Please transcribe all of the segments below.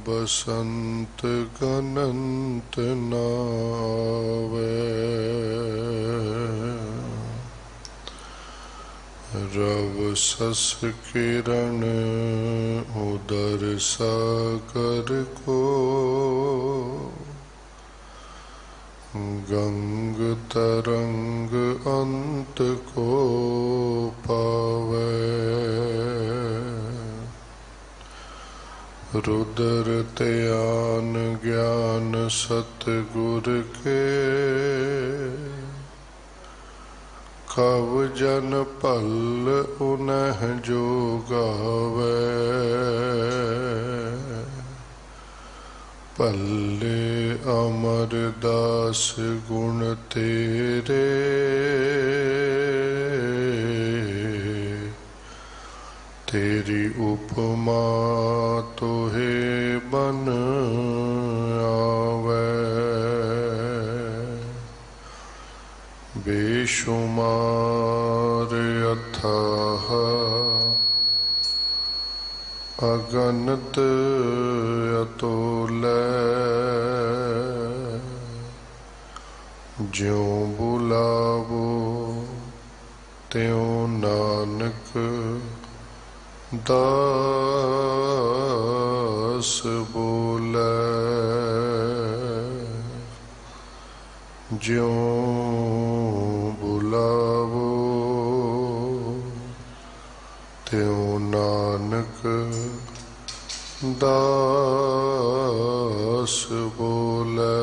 बसंत गनंत नावे, रव सस किरण उदर सागर को, गंग तरंग अंत को पावे। रुद्र त्यान ज्ञान सतगुर के, कव जन पल उन्ह जो गावे। पल्ले अमरदास गुण तेरे, तेरी उपमा तोहे बन आवे। बेशुमार अथाह अगणित अतुल्य, ज्यों बुलावो त्यों नानक दास बोले। ज्यों बुलावो त्यों नानक दास बोले।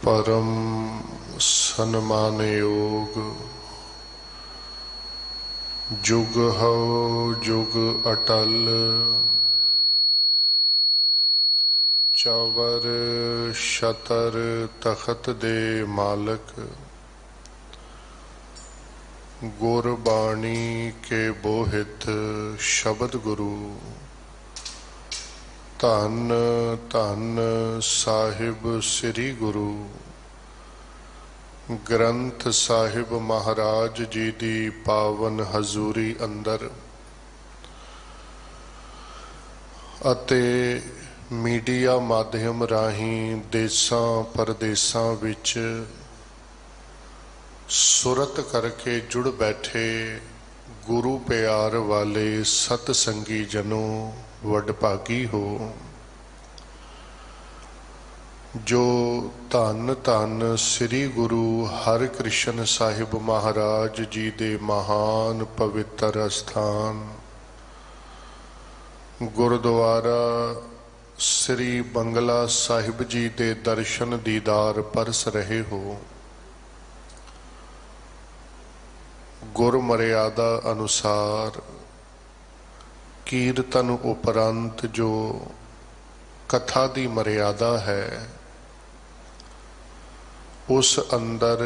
परम सन्मान योग जुग हो जुग अटल, चवर शतर तखत दे मालक। गुरबाणी के बोहित शब्द गुरु, धन धन साहिब श्री गुरु ग्रंथ साहिब महाराज जी दी पावन हजूरी अंदर अते मीडिया माध्यम राही देसां परदेसां विच सुरत करके जुड़ बैठे गुरु प्यार वाले सतसंगी जनों वडभागी हो। जो धन धन श्री गुरु हरकृष्ण साहिब महाराज जी दे महान पवित्र अस्थान गुरुद्वारा श्री बंगला साहिब जी दे दर्शन दीदार परस रहे हो। गुर मर्यादा अनुसार कीर्तन उपरंत जो कथा दी मर्यादा है, उस अंदर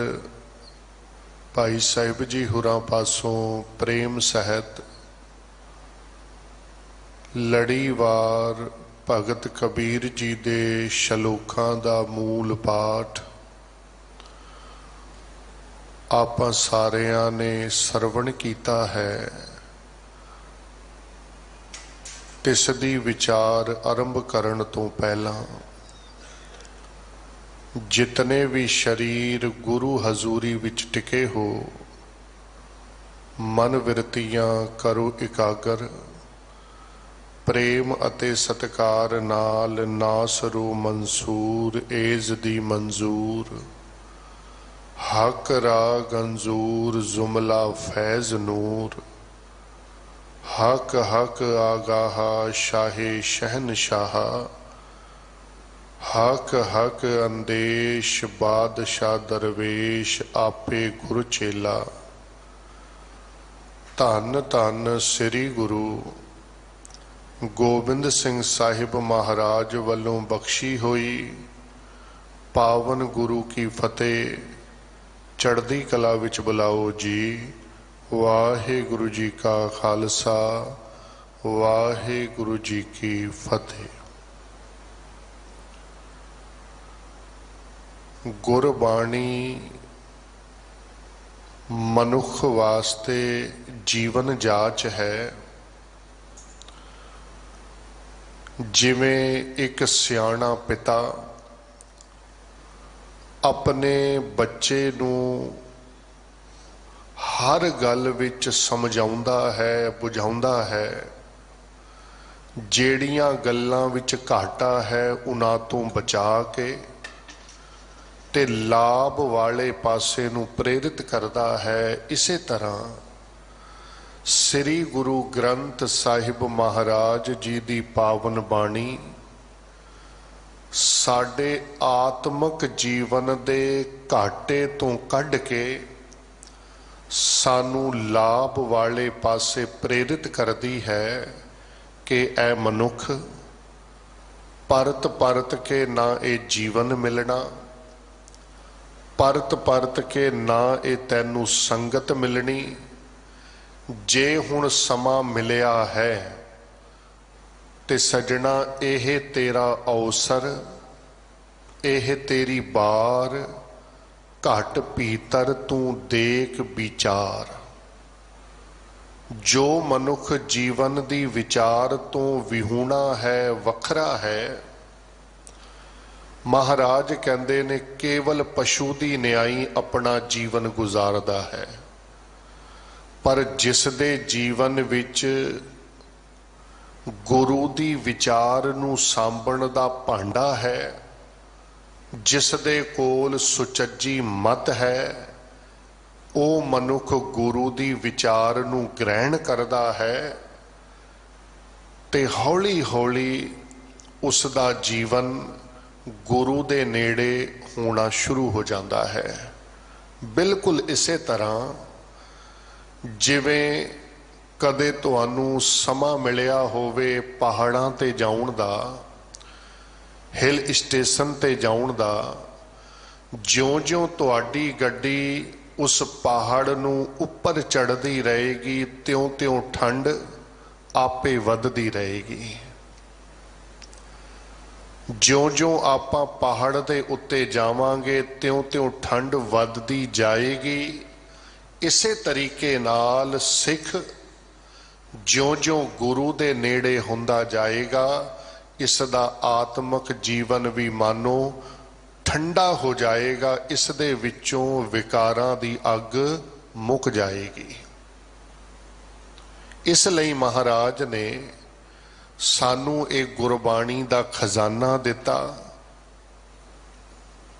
भाई साहिब जी हुरां पासों प्रेम सहित लड़ीवार भगत कबीर जी दे शलोकां दा मूल पाठ आपां सारियां ने सरवण कीता है। तिस दी विचार आरंभ करन तो पहला जितने भी शरीर गुरु हजूरी विच टिके हो, मन विरतियां करो इकागर। प्रेम अते सत्कार नाल नासरो मंसूर एज दी मंजूर। हक रा गंजूर जुमला फैज नूर। हक हक आगाहा शाहे शहनशाह। हक हक अंदेश बादशाह दरवेश आपे गुरु चेला। धन धन श्री गुरु गोबिंद सिंह साहिब महाराज वल्लों बख्शी हुई पावन गुरु की फतेह चढ़दी कला विच बुलाओ जी। वाहिगुरु जी का खालसा वाहिगुरु जी की फतेह। गुरबाणी ਮਨੁੱਖ ਵਾਸਤੇ ਜੀਵਨ ਜਾਚ ਹੈ। ਜਿਵੇਂ ਇੱਕ ਸਿਆਣਾ ਪਿਤਾ ਆਪਣੇ ਬੱਚੇ ਨੂੰ ਹਰ ਗੱਲ ਵਿੱਚ ਸਮਝਾਉਂਦਾ ਹੈ, ਬੁਝਾਉਂਦਾ ਹੈ, ਜਿਹੜੀਆਂ ਗੱਲਾਂ ਵਿੱਚ ਘਾਟਾ ਹੈ ਉਹਨਾਂ ਤੋਂ ਬਚਾ ਕੇ ਤੇ ਲਾਭ ਵਾਲੇ ਪਾਸੇ ਨੂੰ ਪ੍ਰੇਰਿਤ ਕਰਦਾ ਹੈ। ਇਸੇ ਤਰ੍ਹਾਂ ਸ੍ਰੀ ਗੁਰੂ ਗ੍ਰੰਥ ਸਾਹਿਬ ਮਹਾਰਾਜ ਜੀ ਦੀ ਪਾਵਨ ਬਾਣੀ ਸਾਡੇ ਆਤਮਿਕ ਜੀਵਨ ਦੇ ਘਾਟੇ ਤੋਂ ਕੱਢ ਕੇ ਸਾਨੂੰ ਲਾਭ ਵਾਲੇ ਪਾਸੇ ਪ੍ਰੇਰਿਤ ਕਰਦੀ ਹੈ ਕਿ ਇਹ ਮਨੁੱਖ ਪਰਤ ਪਰਤ ਕੇ ਨਾ ਇਹ ਜੀਵਨ ਮਿਲਣਾ, ਪਰਤ ਪਰਤ ਕੇ ਨਾ ਇਹ ਤੈਨੂੰ ਸੰਗਤ ਮਿਲਣੀ। ਜੇ ਹੁਣ ਸਮਾਂ ਮਿਲਿਆ ਹੈ ਤੇ ਸਜਣਾ ਇਹ ਤੇਰਾ ਅਵਸਰ, ਇਹ ਤੇਰੀ ਬਾਰ, ਘਟ ਭੀਤਰ ਤੂੰ ਦੇਖ ਵਿਚਾਰ। ਜੋ ਮਨੁੱਖ ਜੀਵਨ ਦੀ ਵਿਚਾਰ ਤੋਂ ਵਿਹੂਣਾ ਹੈ, ਵੱਖਰਾ ਹੈ, ਮਹਾਰਾਜ ਕਹਿੰਦੇ ਨੇ ਕੇਵਲ ਪਸ਼ੂ ਦੀ ਨਿਆਈ ਆਪਣਾ ਜੀਵਨ ਗੁਜ਼ਾਰਦਾ ਹੈ। ਪਰ ਜਿਸ ਦੇ ਜੀਵਨ ਵਿੱਚ ਗੁਰੂ ਦੀ ਵਿਚਾਰ ਨੂੰ ਸਾਂਭਣ ਦਾ ਭਾਂਡਾ ਹੈ, ਜਿਸ ਦੇ ਕੋਲ ਸੁਚੱਜੀ ਮਤ ਹੈ, ਉਹ ਮਨੁੱਖ ਗੁਰੂ ਦੀ ਵਿਚਾਰ ਨੂੰ ਗ੍ਰਹਿਣ ਕਰਦਾ ਹੈ ਤੇ ਹੌਲੀ ਹੌਲੀ ਉਸ ਦਾ ਜੀਵਨ ਗੁਰੂ ਦੇ ਨੇੜੇ ਹੋਣਾ ਸ਼ੁਰੂ ਹੋ ਜਾਂਦਾ ਹੈ। ਬਿਲਕੁਲ ਇਸੇ ਤਰ੍ਹਾਂ ਜਿਵੇਂ ਕਦੇ ਤੁਹਾਨੂੰ ਸਮਾਂ ਮਿਲਿਆ ਹੋਵੇ ਪਹਾੜਾਂ ਤੇ ਜਾਣ ਦਾ, ਹਿਲ ਸਟੇਸ਼ਨ ਤੇ ਜਾਣ ਦਾ, ਜਿਉਂ-ਜਿਉਂ ਤੁਹਾਡੀ ਗੱਡੀ ਉਸ ਪਹਾੜ ਨੂੰ ਉੱਪਰ ਚੜ੍ਹਦੀ ਰਹੇਗੀ ਤਿਉਂ-ਤਿਉਂ ਠੰਡ ਆਪੇ ਵੱਧਦੀ ਰਹੇਗੀ। ਜਿਉਂ-ਜਿਉਂ ਆਪਾਂ ਪਹਾੜ ਦੇ ਉੱਤੇ ਜਾਵਾਂਗੇ ਤਿਉਂ-ਤਿਉਂ ਠੰਡ ਵੱਧਦੀ ਜਾਏਗੀ। ਇਸੇ ਤਰੀਕੇ ਨਾਲ ਸਿੱਖ ਜਿਉਂ-ਜਿਉਂ ਗੁਰੂ ਦੇ ਨੇੜੇ ਹੁੰਦਾ ਜਾਏਗਾ, ਇਸ ਦਾ ਆਤਮਿਕ ਜੀਵਨ ਵੀ ਮਾਨੋ ਠੰਡਾ ਹੋ ਜਾਏਗਾ, ਇਸ ਦੇ ਵਿੱਚੋਂ ਵਿਕਾਰਾਂ ਦੀ ਅੱਗ ਮੁੱਕ ਜਾਏਗੀ। ਇਸ ਲਈ ਮਹਾਰਾਜ ਨੇ ਸਾਨੂੰ ਇਹ ਗੁਰਬਾਣੀ ਦਾ ਖਜ਼ਾਨਾ ਦਿੱਤਾ।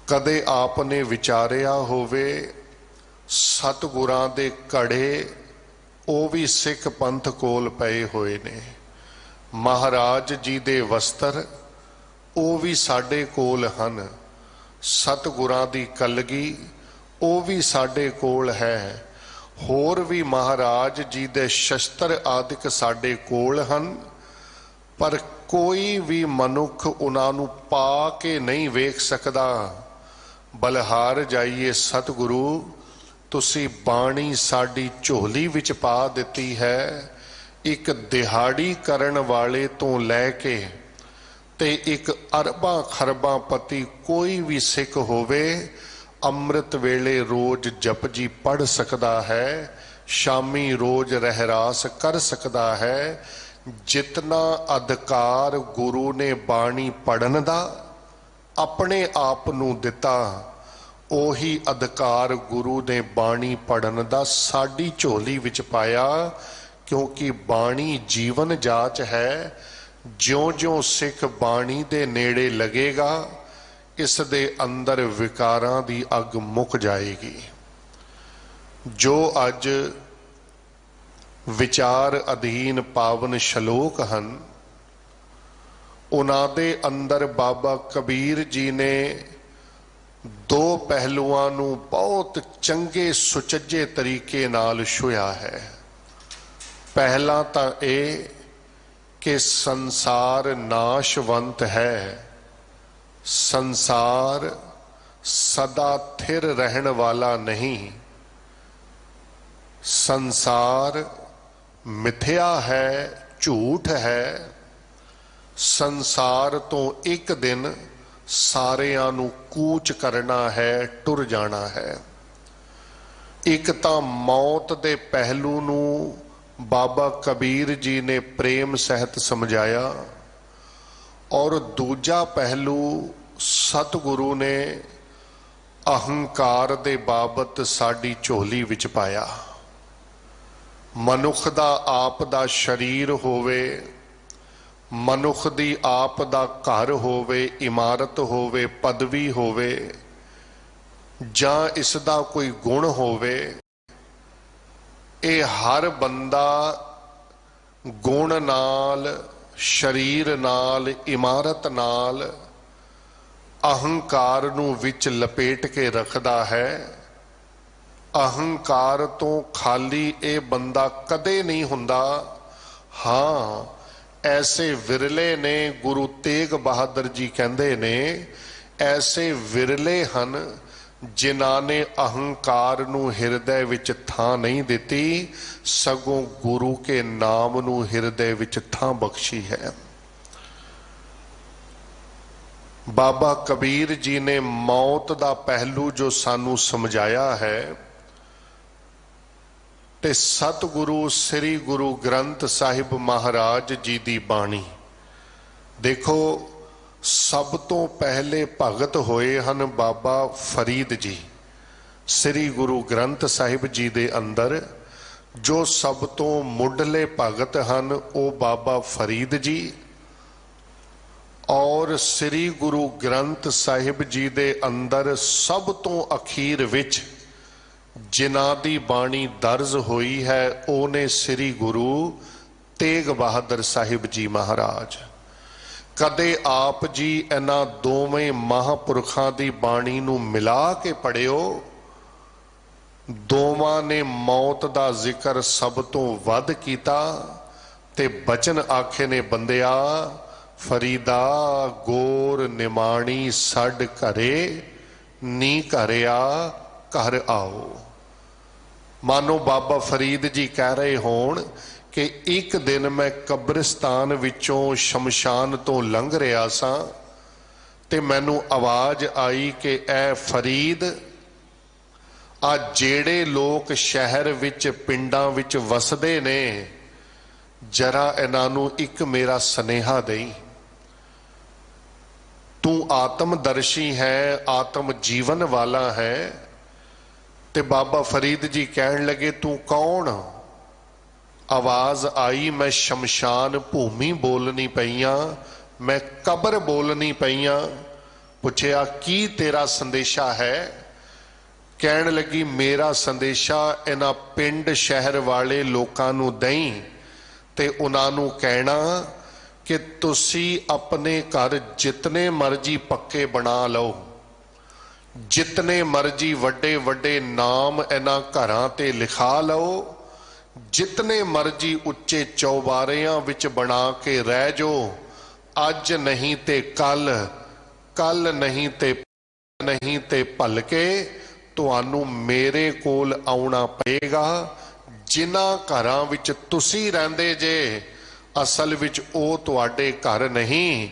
ਕਦੇ ਆਪ ਨੇ ਵਿਚਾਰਿਆ ਹੋਵੇ ਸਤਿਗੁਰਾਂ ਦੇ ਘੜੇ ਉਹ ਵੀ ਸਿੱਖ ਪੰਥ ਕੋਲ ਪਏ ਹੋਏ ਨੇ, ਮਹਾਰਾਜ ਜੀ ਦੇ ਵਸਤਰ ਉਹ ਵੀ ਸਾਡੇ ਕੋਲ ਹਨ, ਸਤਿਗੁਰਾਂ ਦੀ ਕਲਗੀ ਉਹ ਵੀ ਸਾਡੇ ਕੋਲ ਹੈ, ਹੋਰ ਵੀ ਮਹਾਰਾਜ ਜੀ ਦੇ ਸ਼ਸਤਰ ਆਦਿਕ ਸਾਡੇ ਕੋਲ ਹਨ। ਪਰ ਕੋਈ ਵੀ ਮਨੁੱਖ ਉਹਨਾਂ ਨੂੰ ਪਾ ਕੇ ਨਹੀਂ ਵੇਖ ਸਕਦਾ। ਬਲਹਾਰ ਜਾਈਏ ਸਤਿਗੁਰੂ, ਤੁਸੀਂ ਬਾਣੀ ਸਾਡੀ ਝੋਲੀ ਵਿੱਚ ਪਾ ਦਿੱਤੀ ਹੈ। ਇੱਕ ਦਿਹਾੜੀ ਕਰਨ ਵਾਲੇ ਤੋਂ ਲੈ ਕੇ ਤੇ ਇੱਕ ਅਰਬਾਂ ਖਰਬਾਂ ਪਤੀ ਕੋਈ ਵੀ ਸਿੱਖ ਹੋਵੇ, ਅੰਮ੍ਰਿਤ ਵੇਲੇ ਰੋਜ਼ ਜਪਜੀ ਪੜ੍ਹ ਸਕਦਾ ਹੈ, ਸ਼ਾਮੀ ਰੋਜ਼ ਰਹਿਰਾਸ ਕਰ ਸਕਦਾ ਹੈ। ਜਿਤਨਾ ਅਧਿਕਾਰ ਗੁਰੂ ਨੇ ਬਾਣੀ ਪੜ੍ਹਨ ਦਾ ਆਪਣੇ ਆਪ ਨੂੰ ਦਿੱਤਾ, ਉਹੀ ਅਧਿਕਾਰ ਗੁਰੂ ਨੇ ਬਾਣੀ ਪੜ੍ਹਨ ਦਾ ਸਾਡੀ ਝੋਲੀ ਵਿੱਚ ਪਾਇਆ। ਕਿਉਂਕਿ ਬਾਣੀ ਜੀਵਨ ਜਾਚ ਹੈ। ਜਿਉਂ-ਜਿਉਂ ਸਿੱਖ ਬਾਣੀ ਦੇ ਨੇੜੇ ਲੱਗੇਗਾ, ਇਸ ਦੇ ਅੰਦਰ ਵਿਕਾਰਾਂ ਦੀ ਅੱਗ ਮੁੱਕ ਜਾਏਗੀ। ਜੋ ਅੱਜ ਵਿਚਾਰ ਅਧੀਨ ਪਾਵਨ ਸ਼ਲੋਕ ਹਨ, ਉਹਨਾਂ ਦੇ ਅੰਦਰ ਬਾਬਾ ਕਬੀਰ ਜੀ ਨੇ ਦੋ ਪਹਿਲੂਆਂ ਨੂੰ ਬਹੁਤ ਚੰਗੇ ਸੁਚੱਜੇ ਤਰੀਕੇ ਨਾਲ ਛੁਇਆ ਹੈ। ਪਹਿਲਾ ਤਾਂ ਇਹ ਕਿ ਸੰਸਾਰ ਨਾਸ਼ਵੰਤ ਹੈ, ਸੰਸਾਰ ਸਦਾ ਥਿਰ ਰਹਿਣ ਵਾਲਾ ਨਹੀਂ, ਸੰਸਾਰ ਮਿਥਿਆ ਹੈ, ਝੂਠ ਹੈ। ਸੰਸਾਰ ਤੋਂ ਇੱਕ ਦਿਨ ਸਾਰਿਆਂ ਨੂੰ ਕੂਚ ਕਰਨਾ ਹੈ, ਟੁਰ ਜਾਣਾ ਹੈ। एक तो मौत के पहलू नूं बाबा कबीर जी ने प्रेम सहित समझाया और दूजा पहलू सतगुरु ने अहंकार दे बाबत साडी झोली विच पाया। मनुख दा आप दा शरीर होवे, मनुख दी आप दा घर होवे, इमारत होवे, पदवी होवे, जां इसदा कोई गुण होवे, ये हर बंदा गुण नाल, शरीर नाल, इमारत नाल अहंकार नूं विच लपेट के रखदा है। अहंकार तो खाली ये बंदा कदे नहीं हुंदा। हाँ, ऐसे विरले ने, गुरु तेग बहादुर जी कहंदे ने, ऐसे विरले हन जिन्हां ने अहंकार नूं हिरदे विच थां नहीं दिती, सगों गुरु के नाम नूं हिरदे विच थां बख्शी है। बाबा कबीर जी ने मौत दा पहलू जो सानू समझाया है, ते सतगुरु श्री गुरु ग्रंथ साहिब महाराज जी दी बाणी देखो, सब तो पहले भगत होए हन बाबा फरीद जी। श्री गुरु ग्रंथ साहिब जी दे अंदर जो सब तो मुढ़ले भगत हन वो बाबा फरीद जी, और श्री गुरु ग्रंथ साहिब जी दे अंदर सब तो अखीर विच जिन्हां दी बाणी दर्ज हुई है ओने श्री गुरु तेग बहादुर साहिब जी महाराज। कदे आप जी इन्हां दोवें महापुरखां दी बाणी नूं मिला के पढ़ियो, दोवां ने मौत दा जिक्र सब तो वध कीता ते बचन आखे ने बंदिया फरीदा गोर निमाणी सड घरे नी घरिया घर आओ। मानो बाबा फरीद जी कह रहे होण कि एक दिन मैं कब्रिस्तान विचों शमशान तो लंघ रहा सा ते मैनू आवाज आई कि ए फरीद, आ जेड़े लोग शहर विच पिंडां विच वसदे ने, जरा इन्हां नूं एक मेरा सनेहा दई। तू आत्मदर्शी है, आत्म जीवन वाला है। ते बाबा फरीद जी कहन लगे तू कौन? आवाज आई मैं शमशान भूमि बोलनी पईयां, मैं कब्र बोलनी पईयां। पुछया की तेरा संदेशा है? कहन लगी मेरा संदेशा इन्हां पिंड शहर वाले लोकां नूं दई ते उन्हां नूं कहना कि तुसी अपने घर जितने मर्जी पक्के बना लो, जितने मर्जी वड्डे वड्डे नाम इन्हां घरां ते लिखा लो, जितने मर्जी उच्चे चौबारियां विच बना के रह जो, अज नहीं ते कल, कल नहीं ते भलके तुहानू मेरे कोल आउणा पएगा। जिन्हां घरां विच तुसी रहिंदे जे असल विच ओ तुहाडे घर नहीं,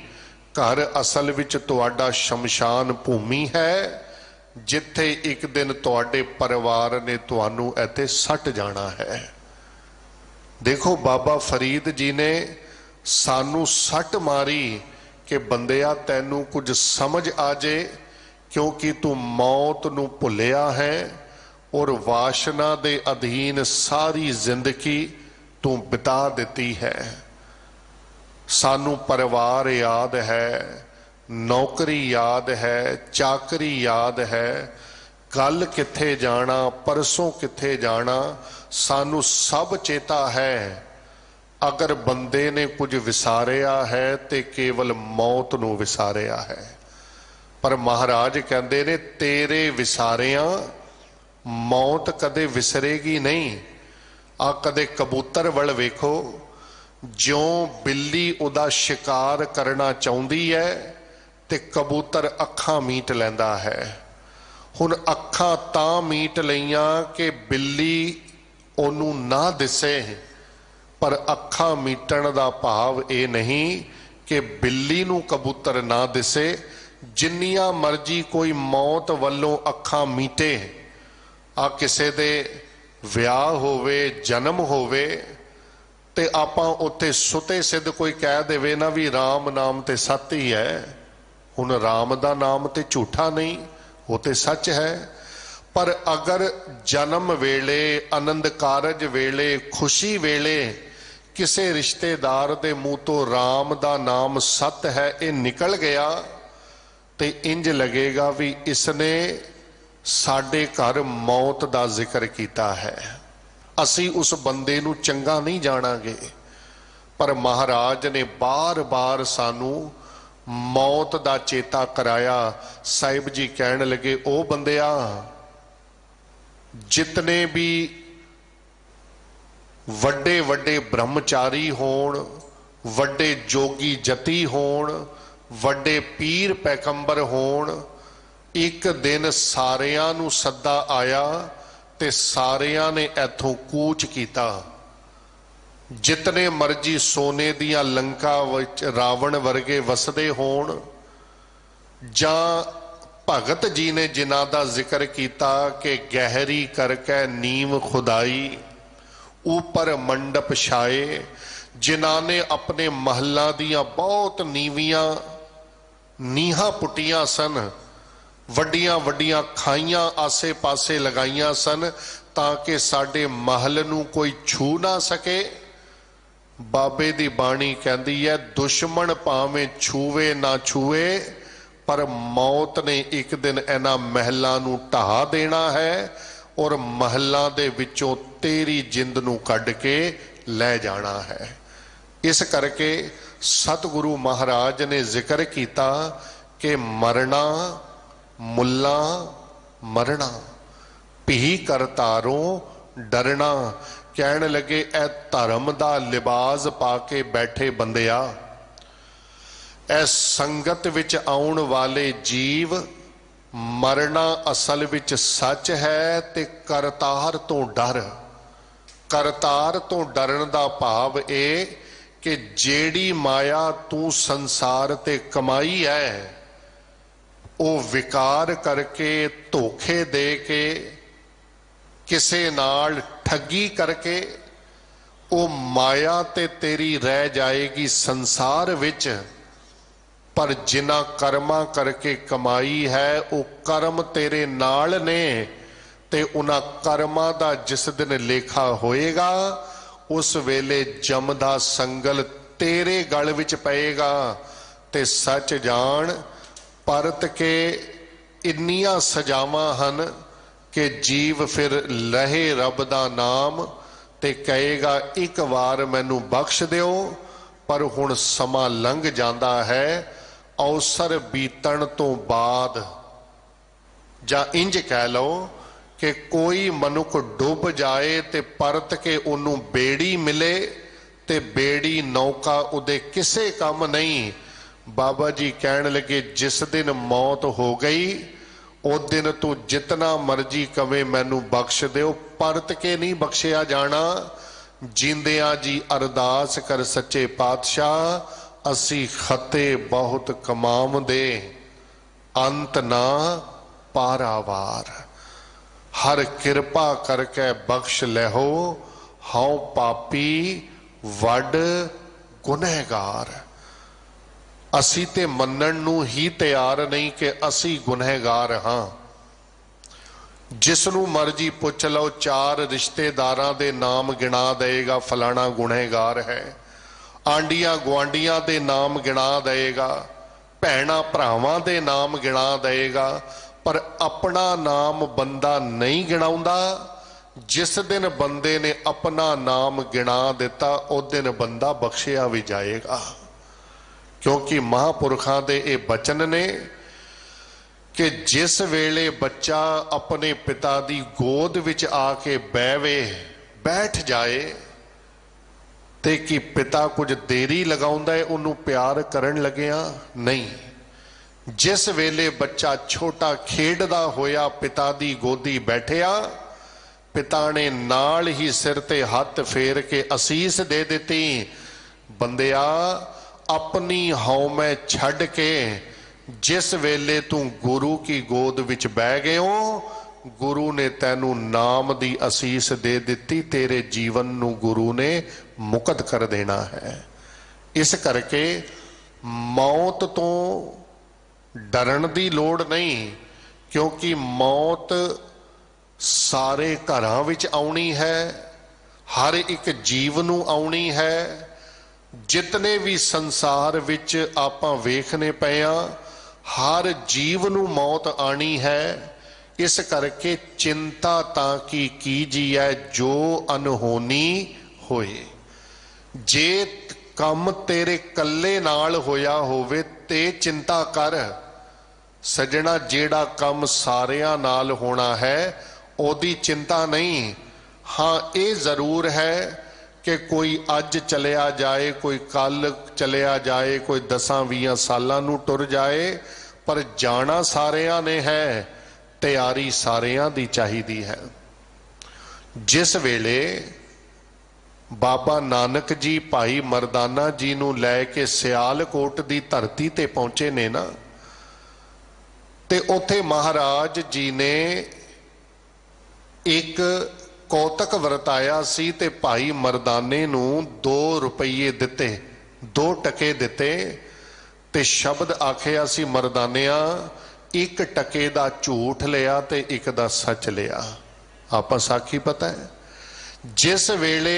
घर असल विच तुहाडा शमशान भूमि है, जिथे एक दिन तुहाडे परिवार ने तुहानू इत्थे सट जाना है। देखो बाबा फरीद जी ने सानू सट मारी कि बंदिया तैनू कुछ समझ आ जे, क्योंकि तू मौत नू भुलिया है और वासना दे अधीन सारी जिंदगी तू बिता दिती है। सानू परिवार याद है, नौकरी याद है, चाकरी याद है, कल किथे जाना, परसों किथे जाना, सानू सब चेता है। अगर बंदे ने कुछ विसारिया है तो केवल मौत नू विसारिया है। पर महाराज कहते ने तेरे विसारिया मौत कदे विसरेगी नहीं। आ कदे कबूतर वल वेखो, ज्यों बिल्ली उदा शिकार करना चाहती है ते कबूतर अखां मीट लैंदा है। हुण अखां तां मीट लईयां कि बिल्ली ओनू ना दिसे, पर अखां मीटण दा भाव ये नहीं कि बिल्ली नू कबूतर ना दिसे। जिन्नियां मर्जी कोई मौत वल्लों अखां मीटे, आ किसे दे विआह होवे जन्म होवे ते आपां उत्थे सुते सिद्ध कोई कह देवे ना भी राम नाम ते सत्य ही है। हुण राम दा नाम ते झूठा नहीं, वो ते सच है। पर अगर जन्म वेले आनंद कारज वेले खुशी वेले किसे रिश्तेदार दे मुंह तो राम दा नाम सत्य है ये निकल गया ते इंज लगेगा भी इसने साडे घर मौत दा जिक्र कीता है। असी उस बंदे नू चंगा नहीं जानांगे। पर महाराज ने बार बार सानू मौत दा चेता कराया। साहिब जी कहन लगे, ओ बंदिया, जितने भी वड्डे वड्डे ब्रह्मचारी होण, वड्डे जोगी जती होण, वड्डे पीर पैगंबर होण, एक दिन सारियां नू सद्दा आया ते सारियां ने इथों कूच कीता। जितने मर्जी सोने दियां लंका विच रावण वर्गे वसदे होण, जां भगत जी ने जिन्हां दा जिक्र किया कि गहरी करके नीम खुदाई ऊपर मंडप छाए, जिन्हां ने अपने महलों दियां बहुत नीवियां नीहां पुटियां सन, वड्डियां वड्डियां खाइयां आसे पासे लगाइयां सन ताकि साडे महल नू कोई छू ना सके। बाबे दी बाणी कहती है, दुश्मन भावें छूवे ना छूए पर मौत ने एक दिन इन्हां महलों नू ढा देना है और महलों दे विचों तेरी जिंद नू कढ के लै जाना है। इस करके सतगुरु महाराज ने जिक्र किया कि मरना मुल्ला मरना, भी करतारों डरना। कहन लगे, ए धर्म दा लिबास पा के बैठे बंदिया, ए संगत विच आउण वाले जीव, मरना असल विच सच है ते करतार तो डर। करतार तो डरन दा भाव ए कि जेड़ी माया तू संसार ते कमाई है वो विकार करके धोखे दे के किसे नाल ठगी करके वो माया ते तेरी रह जाएगी संसार विच। पर जिन्ना कर्मा करके कमाई है वो कर्म तेरे नाल ने ते उन्हां कर्मा दा जिस दिन लेखा होएगा उस वेले जमदा संगल तेरे गल विच पएगा। ते सच जान परत के इन्नियां सजावां हन कि जीव फिर लहे रब दा नाम ते कहेगा एक बार मैनू बख्श दिओ। पर हुण समा लंघ जांदा है, अवसर बीतण तो बाद, जां इंज कह लो कि कोई मनुख डुब जाए ते परत के उन्नू बेड़ी मिले ते बेड़ी नौका उदे किसे काम नहीं। बाबा जी कहन लगे, जिस दिन मौत हो गई उस दिन तू जितना मर्जी कवे मैनू बख्श दिओ, परत के नहीं बख्शिया जाना। जींदियां जी अरदास कर सच्चे पातशाह, असी खते बहुत कमावदे अंत ना पारावार। हर कृपा करके बख्श लहो, हाउ पापी वड गुनहगार। असी ते मनण नू ही तैयार नहीं कि असी गुनहगार हाँ। जिसनू मर्जी पुछ लो, चार रिश्तेदारां दे नाम गिना देगा, फलाना गुनहगार है। आंडियां गुआंडियां दे नाम गिना देगा, भैणां भरावां दे नाम गिना देगा, पर अपना नाम बंदा नहीं गिनाउंदा। जिस दिन बंदे ने अपना नाम गिना दिता उस दिन बंदा बख्शिया भी जाएगा। क्योंकि महापुरखों के ये बचन ने कि जिस वेले बच्चा अपने पिता की गोद विच आके बैठ जाए ते कि पिता कुछ देरी लगाउंदा है उन्होंने प्यार करन लगिया नहीं। जिस वेले बच्चा छोटा खेडदा होया पिता की गोदी बैठिया, पिता ने नाल ही सिर ते हथ फेर के असीस दे दी। बंदिया अपनी हौमै छड़ के जिस वेले तू गुरु की गोद विच बह गए हो गुरु ने तैनू नाम दी असीस दे दिती, तेरे जीवन नू गुरु ने मुक्त कर देना है। इस करके मौत तो डरन दी लोड़ नहीं, क्योंकि मौत सारे घरां विच आउणी है, हर एक जीव नू आउणी है। जितने भी संसार विच आपां वेखने पए आ, हर जीव नू मौत आनी है। इस करके चिंता तां की कीजिए जो अनहोनी होए। जे कम तेरे कल्ले नाल होया होवे ते चिंता कर सजना, जेड़ा कम सारियां नाल होना है ओदी चिंता नहीं। हाँ, ये जरूर है कि कोई अज चलिया जाए, कोई कल चलिया जाए, कोई 10-20 सालां नू टुर जाए, पर जाना सारियां ने है, तैयारी सारियां दी चाहिदी है। जिस वेले बाबा नानक जी भाई मरदाना जी नू लैके सियालकोट दी धरती ते पहुंचे ने ना, ते उथे महाराज जी ने एक कौतक वरताया सी, ते भाई मरदाने नू 2 रुपये दिते, 2 टके दिते, ते शब्द आखिया सी मरदानिया, 1 टके दा झूठ लिया ते 1 दा सच लिया। आपां साखी पता है। जिस वेले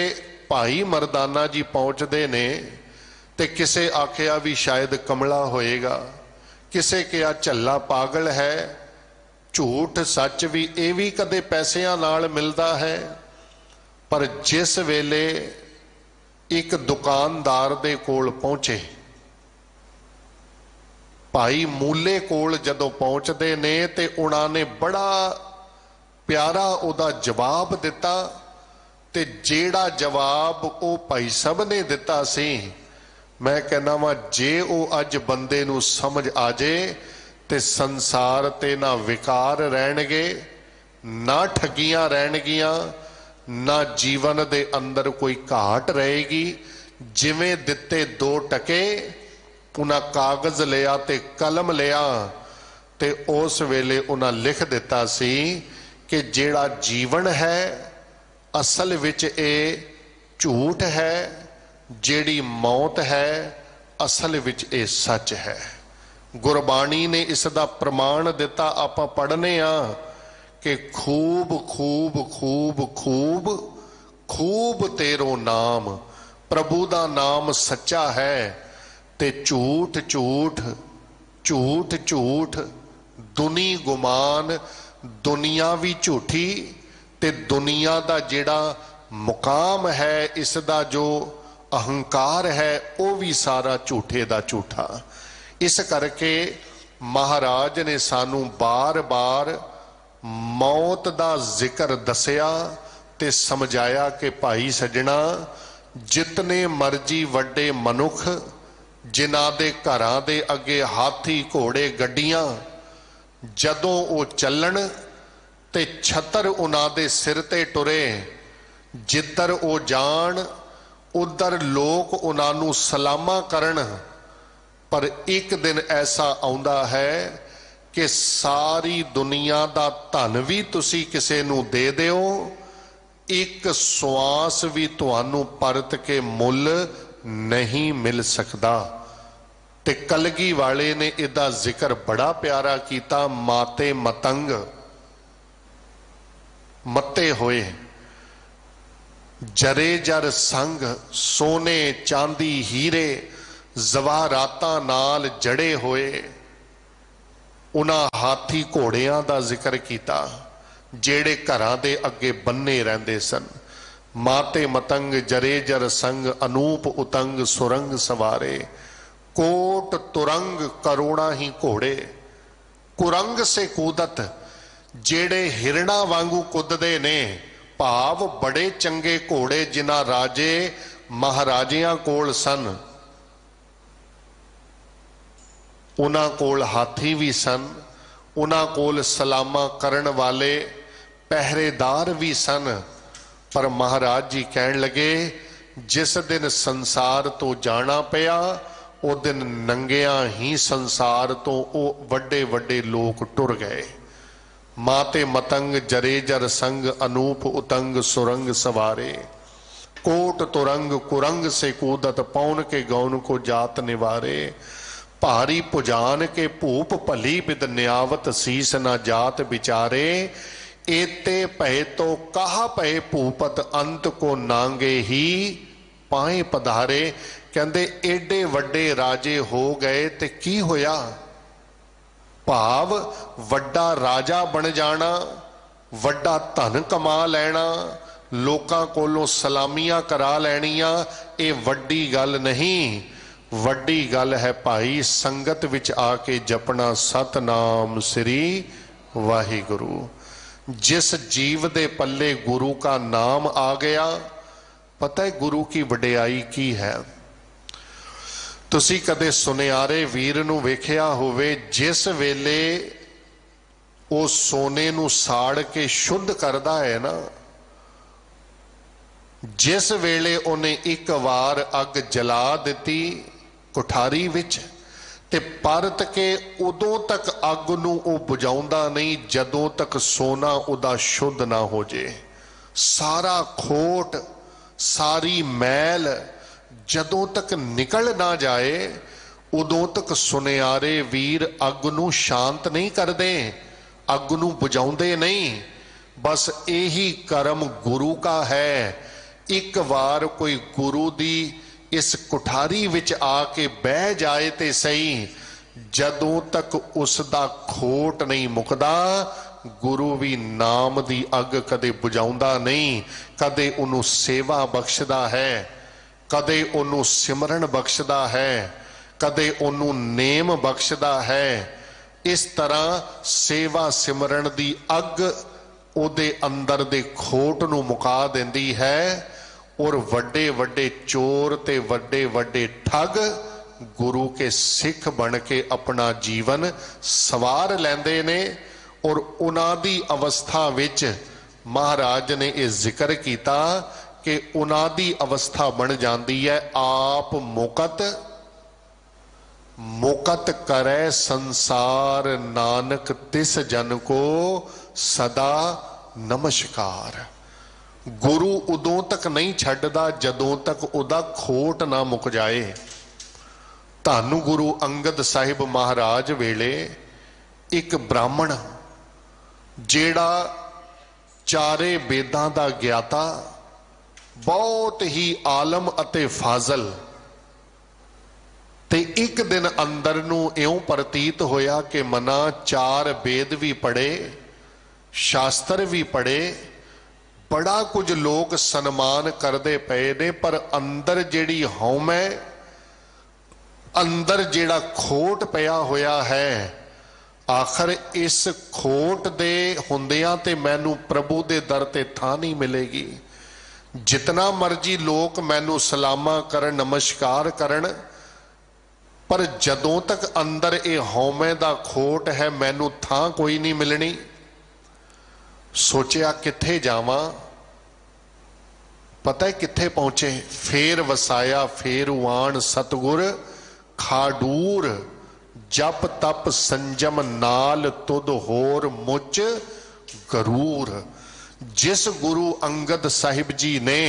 भाई मरदाना जी पहुंचते ने, ते किसे आखिया भी शायद कमला होएगा, किसे कहा झल्ला पागल है, झूठ सच भी ये भी कदे पैसिਆਂ नाल मिलता है। पर जिस वेले एक दुकानदार दे कोल पहुंचे, भाई मूले कोल जदों पहुंचते ने, ते उन्होंने बड़ा प्यारा उदा जवाब दिता, ते जेड़ा जवाब वो भाई सब ने दिता सी, मैं कहना वा जे वो अज बंदे नू समझ आ जाए ते संसार ते ना विकार रहणगे, ना ठगियां रहणगियां, ना जीवन दे अंदर कोई घाट रहेगी। जिवें दिते 2 टके, उन्हें कागज लिया ते कलम लिया, ते उस वेले उन्हें लिख दिता सी कि जेड़ा जीवन है असल विच ए झूठ है, जेड़ी मौत है असल विच ए सच है। गुरबाणी ने इसका प्रमाण दिता, आपां पढ़ने आ कि खूब खूब खूब खूब खूब तेरो नाम, प्रभु दा नाम सच्चा है, ते झूठ झूठ झूठ झूठ दुनी गुमान, दुनिया भी झूठी, ते दुनिया दा जेड़ा मुकाम है, इसदा जो अहंकार है, वो भी सारा झूठे दा झूठा। इस करके महाराज ने सानू बार बार मौत दा जिक्र दसिया ते समझाया कि भाई सजना, जितने मर्जी वड्डे मनुख जिन्हां दे घरां दे अगे हाथी घोड़े गड्डियां जदों वो चलन ते छतर उन्हां दे सिर ते टुरे, जिधर वो जान उधर लोग उन्हां नू सलामा करन। पर एक दिन ऐसा आउंदा है कि सारी दुनिया दा धन भी तुसी किसे नू दे दिओ, एक श्वास भी तुहानू परत के मुल नहीं मिल सकता। ते कलगी वाले ने इदा जिक्र बड़ा प्यारा किया, माते मतंग मते होए, जरे जर संग सोने चांदी हीरे जवाराता नाल जड़े होए। उन्हां हाथी घोड़ियां दा जिक्र किया जेड़े घरां दे अगे बन्ने रहंदे सन। माते मतंग जरे जर संग अनूप उतंग सुरंग सवारे, कोट तुरंग करोड़ा ही घोड़े। कुरंग से कूदत, जेड़े हिरणा वांगू कुददे ने, भाव बड़े चंगे घोड़े जिन्हां राजे महाराजियां कोल सन, उन्हां कोल हाथी भी सन, उन्हां कोल सलामा करन वाले पहरेदार भी सन। पर महाराज जी कहन लगे, जिस दिन संसार तो जाना पिया, उस दिन नंगिया ही संसार तो वो वड्डे वड्डे लोग टुर गए। माते मतंग जरे जर संग अनूप उतंग सुरंग सवारे। कोट तुरंग कुरंग से कूदत पौन के गौन को जात निवारे। भारी पुजान के भूप भली बिद न्यावत शीस न जात विचारे। एते पहे तो कहा पहे भूपत अंत को नांगे ही पाए पधारे। कहंदे एडे वड्डे राजे हो गए ते की होया। भाव वड्डा राजा बन जाना, वड्डा धन कमा लेना, लोकां कोलों सलामियां करा लैनियां, ये वड्डी गल नहीं। वड्डी गल है भाई संगत विच आके जपना सतनाम श्री वाहिगुरु। जिस जीव दे पल्ले गुरु का नाम आ गया, पता है गुरु की वडियाई की है। तुसी कदे सुनियारे वीर नूं वेखिया होवे, जिस वेले वो सोने नूं साड़ के शुद्ध करदा है ना, जिस वेले उन्हें एक बार अग जला दिती कुठारी विच, ते परत के उदों तक अग नूं ओ बुझाउंदा नहीं जदों तक सोना उदा शुद्ध ना हो जे। सारा खोट सारी मैल जदों तक निकल ना जाए उदों तक सुनियारे वीर अग नूं शांत नहीं करदे, अग नूं बुझाउंदे नहीं। बस यही कर्म गुरु का है। एक बार कोई गुरु दी इस कुठारी विच आके बह जाए ते सही, जदों तक उसदा खोट नहीं मुकदा, गुरु भी नाम दी अग कदे बुझाउंदा नहीं। कदे उन्हों सेवा बख्शदा है, कदे उन्हों सिमरन बख्शदा है, कदे उन्हों नेम बख्शदा है। इस तरह सेवा सिमरन दी अग उहदे अंदर दे खोट नूं मुका देंदी है। और वड्डे वड्डे चोर ते वड्डे वड्डे ठग गुरु के सिख बन के अपना जीवन सवार लैंदे ने। और उन्हां दी अवस्था विच महाराज ने यह जिक्र किया कि उन्हां दी अवस्था बन जाती है आप मुकत मुकत करे संसार, नानक तिस जन को सदा नमस्कार। गुरु उदों तक नहीं छड्डदा जदों तक उदा खोट ना मुक जाए। धन गुरु अंगद साहिब महाराज वेले एक ब्राह्मण जेड़ा चारे वेदां दा ज्ञाता, बहुत ही आलम अते फाजल, ते एक दिन अंदर नूं इउं प्रतीत होया कि मना चार वेद भी पढ़े, शास्त्र भी पढ़े, बड़ा कुछ लोग सन्मान करते पे ने, पर अंदर जिहड़ी हौमै, अंदर जिहड़ा खोट पिया होया है, आखिर इस खोट दे हुंदियां ते मैनू प्रभु दे दर ते थां नहीं मिलेगी। जितना मर्जी लोग मैनू सलामा करन, नमस्कार करन, पर जदों तक अंदर ये हौमे दा खोट है मैनू थां कोई नहीं मिलनी। सोचिया किथे जावां, पता है किथे पहुंचे, फेर वसाया फेर उआन सतगुर खाडूर, जप तप संजम नाल तुद होर मुच गरूर। जिस गुरु अंगद साहिब जी ने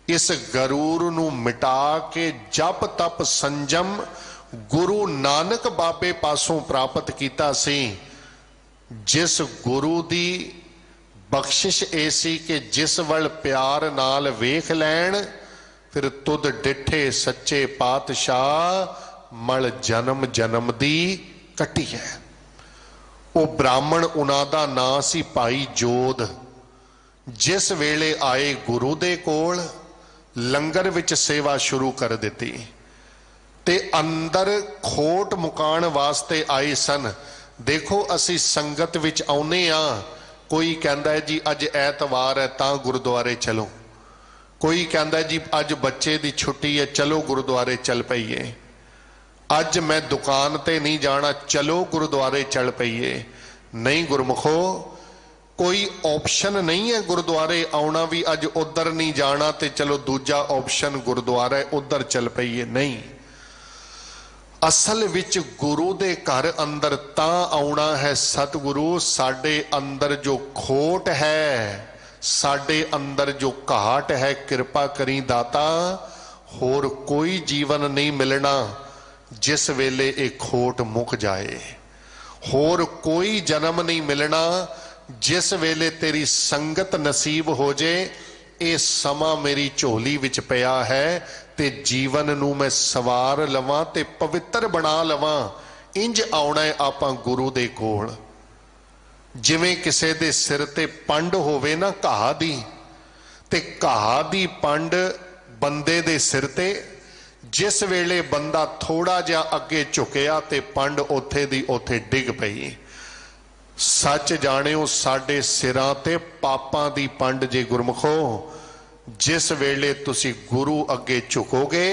इस गरूर नू मिटा के जप तप संजम गुरु नानक बाबे पासों प्राप्त किया सी, जिस गुरु दी बख्शिश ऐसी कि जिस वल प्यार नाल वेख लैन, फिर तुद डिठे सच्चे पातशाह मल जन्म जन्म दी कटी है। वो ब्राह्मण उन्हां दा नां सी भाई जोध। जिस वेले आए गुरु दे कोल, लंगर विच सेवा शुरू कर दिती ते अंदर खोट मुकाण वास्ते आए सन। देखो असी संगत विच आउने आ, कोई कहता है जी अज ऐतवार है तां गुरुद्वारे चलो, कोई कहता है जी अज बच्चे दी छुट्टी है चलो गुरुद्वारे चल पईए, अज मैं दुकान ते नहीं जाना चलो गुरुद्वारे चल पईए। नहीं गुरमुखो, कोई ऑप्शन नहीं है गुरुद्वारे आउना भी, अज उधर नहीं जाना ते चलो दूजा ऑप्शन गुरुद्वारा है उधर चल पईए। नहीं, असल विच गुरु दे घर अंदर तां आउणा है सतगुरु साडे अंदर जो खोट है, साडे अंदर जो घाट है, कृपा करी दाता होर कोई जीवन नहीं मिलना जिस वेले एक खोट मुक जाए, होर कोई जन्म नहीं मिलना जिस वेले तेरी संगत नसीब हो जाए। ये समा मेरी झोली विच पिया है ते जीवन नू मैं सवार लवां ते पवित्र बना लवां। इंज आउणा है आपां गुरु दे कोल। जिवें किसे दे सिर ते पंड होवे ना घाह दी, ते घाह दी पंड बंदे दे सिर ते, जिस वेले बंदा थोड़ा जिहा अगे झुकिया ते पंड ओथे दी ओथे डिग पई। सच जाणिओ साडे सिरां ते पापां दी पंड जे गुरमुखो, जिस वेले तुसी गुरु अगे झुकोगे,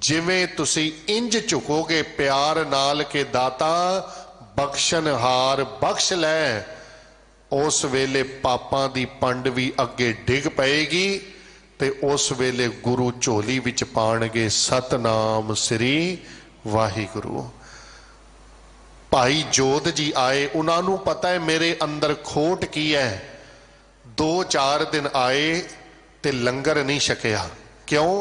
जिवें तुसी इंज झुकोगे प्यार नाल के दाता बख्शनहार बख्श लै, उस वेले पापां दी पंड भी अगे डिग पएगी ते उस वेले गुरु झोली विच पाणगे सतनाम श्री वाहिगुरु। भाई जोध जी आए, उन्होंने पता है मेरे अंदर खोट की है। 2-4 दिन आए ते लंगर नहीं छकिया। क्यों?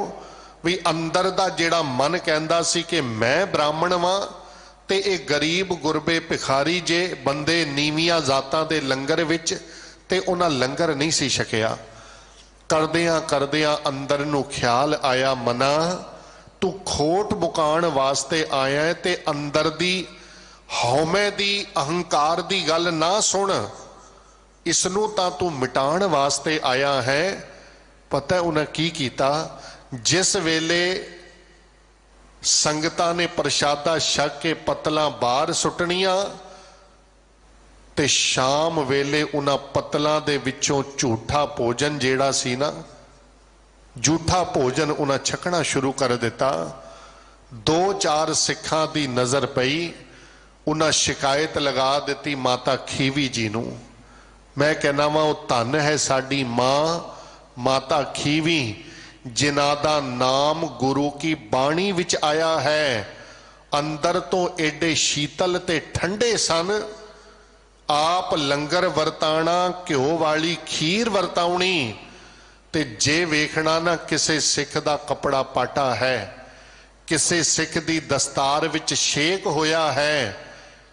भी अंदर दा जेड़ा मन कहंदा सी कि मैं ब्राह्मण वां ते ये गरीब गुरबे भिखारी जे बंदे नीवियां जातां दे लंगर विच, ते उन्हां लंगर नहीं सी छकिया। करदियां करदियां अंदर नूं ख्याल आया, मना तू खोट मुकाण वास्ते आया है ते अंदर दी हौमे दी अहंकार दी गल ना सुन, इसनू तां तू मिटाण वास्ते आया है। पता है उन्हें की कीता? जिस वेले संगतां ने प्रशादा छक के पतलां बाहर सुटणियां ते शाम वेले उन्हां पतलां दे विचों झूठा भोजन जेड़ा सी ना, झूठा भोजन उन्हां छकना शुरू कर दिता। 2-4 सिखां दी नज़र पई, उन्हें शिकायत लगा दी माता खीवी जी नूं। मैं कहना वा वो धन है साडी मां माता खीवी, जिन्हां दा नाम गुरु की बाणी विच आया है। अंदर तो एडे शीतल ते ठंडे सन, आप लंगर वरताना, घ्यो वाली खीर वरताउणी, ते जे वेखना ना किसे सिख दा कपड़ा पाटा है, किसे सिख दी दस्तार विच शेक होया है,